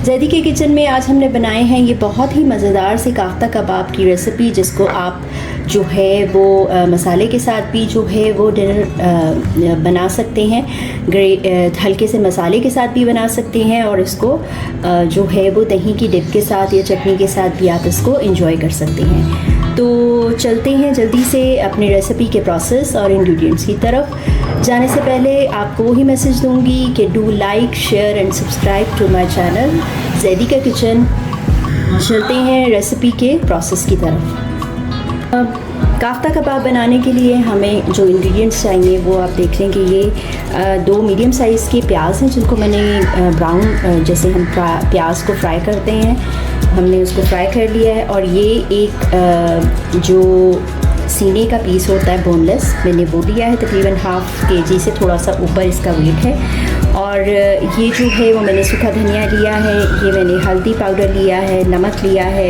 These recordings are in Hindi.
जैदी के किचन में आज हमने बनाए हैं ये बहुत ही मज़ेदार से काफ्ता कबाब की रेसिपी, जिसको आप जो है वो मसाले के साथ भी जो है वो डिनर बना सकते हैं। हल्के से मसाले के साथ भी बना सकते हैं और इसको जो है वो दही की डिप के साथ या चटनी के साथ भी आप इसको एंजॉय कर सकते हैं। तो चलते हैं जल्दी से अपनी रेसिपी के प्रोसेस और इंग्रेडिएंट्स की तरफ। जाने से पहले आपको वही मैसेज दूंगी कि do like, share and subscribe to my channel Zaidi का किचन। चलते हैं रेसिपी के प्रोसेस की तरफ। काफ्ता कबाब बनाने के लिए हमें जो इंग्रेडिएंट्स चाहिए वो आप देख लें कि ये 2 मीडियम साइज़ के प्याज हैं, जिनको मैंने ब्राउन जैसे हम प्याज को फ्राई करते हैं हमने उसको फ्राई कर लिया है। और ये एक जो सीने का पीस होता है बोनलेस, मैंने वो लिया है, तकरीबन ½ kg से थोड़ा सा ऊपर इसका वेट है। और ये जो है वो मैंने सूखा धनिया लिया है, ये मैंने हल्दी पाउडर लिया है, नमक लिया है,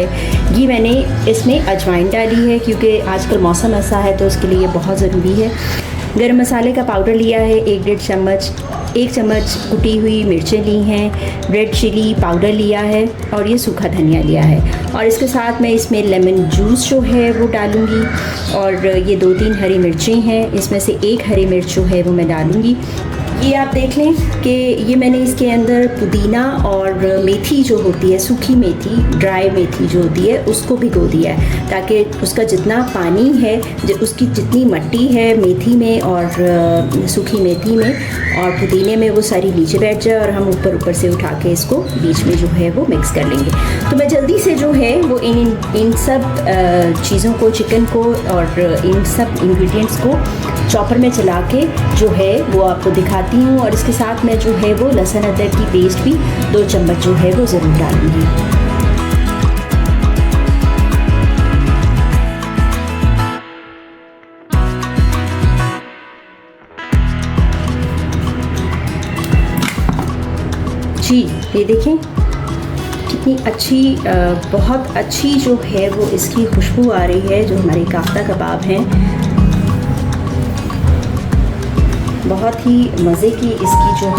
ये मैंने इसमें अजवाइन डाली है क्योंकि आजकल मौसम ऐसा है तो उसके लिए बहुत ज़रूरी है। गरम मसाले का पाउडर लिया है 1-1.5 चम्मच, 1 चम्मच कुटी हुई मिर्चें ली हैं, रेड चिली पाउडर लिया है और ये सूखा धनिया लिया है। और इसके साथ मैं इसमें लेमन जूस जो है वो डालूँगी। और ये 2-3 हरी मिर्चें हैं, इसमें से 1 हरी मिर्च जो है वो मैं डालूँगी। ये आप देख लें कि ये मैंने इसके अंदर पुदीना और मेथी जो होती है, सूखी मेथी, ड्राई मेथी जो होती है, उसको भिगो दिया है ताकि उसका जितना पानी है, उसकी जितनी मिट्टी है मेथी में और सूखी मेथी में और पुदीने में, वो सारी नीचे बैठ जाए और हम ऊपर से उठा के इसको बीच में जो है वो मिक्स कर लेंगे। तो मैं जल्दी से जो है वो इन सब चीज़ों को, चिकन को और इन सब इंग्रेडिएंट्स को चॉपर में चला के जो है वो आपको दिखाती हूँ। और इसके साथ मैं जो है वो लहसुन अदरक की पेस्ट भी 2 चम्मच जो है वो ज़रूर डालूँगी। जी ये देखें कितनी अच्छी, बहुत अच्छी जो है वो इसकी खुशबू आ रही है। जो हमारे काफ्ता कबाब हैं बहुत ही मज़े की इसकी जो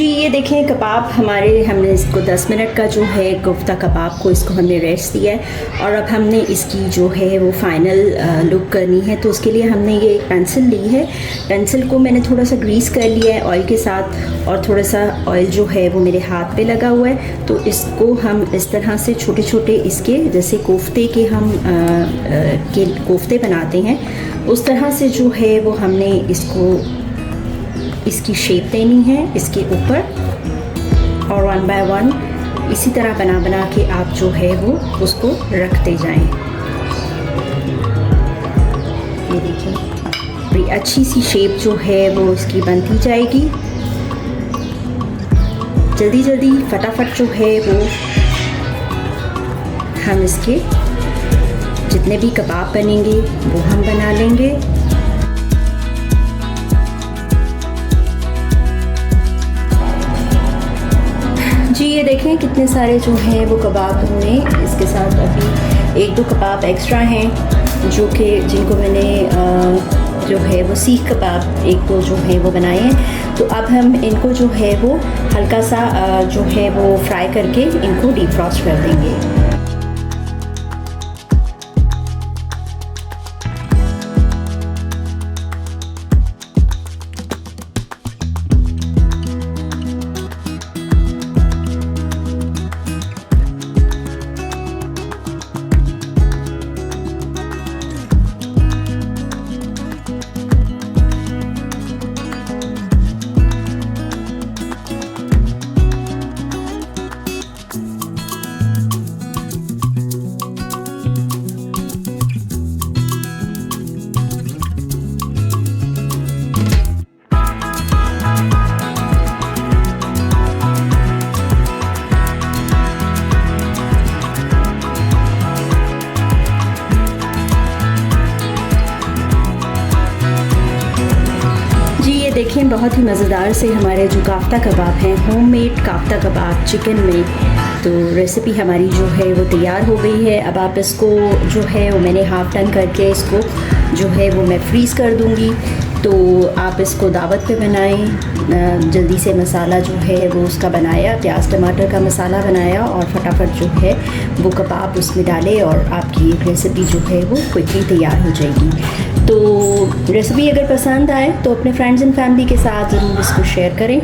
ये देखें कबाब हमारे, हमने इसको 10 मिनट का जो है कोफ्ता कबाब को इसको हमने रेस्ट दिया है। और अब हमने इसकी जो है वो फाइनल लुक करनी है। तो उसके लिए हमने ये एक पेंसिल ली है, पेंसिल को मैंने थोड़ा सा ग्रीस कर लिया है ऑयल के साथ और थोड़ा सा ऑयल जो है वो मेरे हाथ पे लगा हुआ है। तो इसको हम इस तरह से छोटे छोटे इसके, जैसे कोफ्ते के हम के कोफ्ते बनाते हैं, उस तरह से जो है वो हमने इसकी शेप देनी है इसके ऊपर। और 1 बाय 1 इसी तरह बना के आप जो है वो उसको रखते जाएं। ये देखिए बड़ी अच्छी सी शेप जो है वो इसकी बनती जाएगी। जल्दी फटाफट जो है वो हम इसके जितने भी कबाब बनेंगे वो हम बना लेंगे। जी ये देखें कितने सारे जो हैं वो कबाब हमने इसके साथ, अभी 1-2 कबाब एक्स्ट्रा हैं जो कि जिनको मैंने जो है वो सीख कबाब 1-2 जो है वो बनाए हैं। तो अब हम इनको जो है वो हल्का सा जो है वो फ्राई करके इनको डीप फ्रॉस्ट कर देंगे। देखें बहुत ही मज़ेदार से हमारे जो काफ्ता कबाब हैं, होममेड काफ्ता कबाब चिकन में, तो रेसिपी हमारी जो है वो तैयार हो गई है। अब आप इसको जो है वो मैंने हाफ़ टन करके इसको जो है वो मैं फ्रीज़ कर दूँगी। तो आप इसको दावत पे बनाएं। जल्दी से मसाला जो है वो उसका बनाया, प्याज टमाटर का मसाला बनाया और फटाफट जो है वो कबाब उसमें डालें और आपकी रेसिपी जो है वो क्विकली तैयार हो जाएगी। तो रेसिपी अगर पसंद आए तो अपने फ्रेंड्स एंड फैमिली के साथ ज़रूर इसको शेयर करें।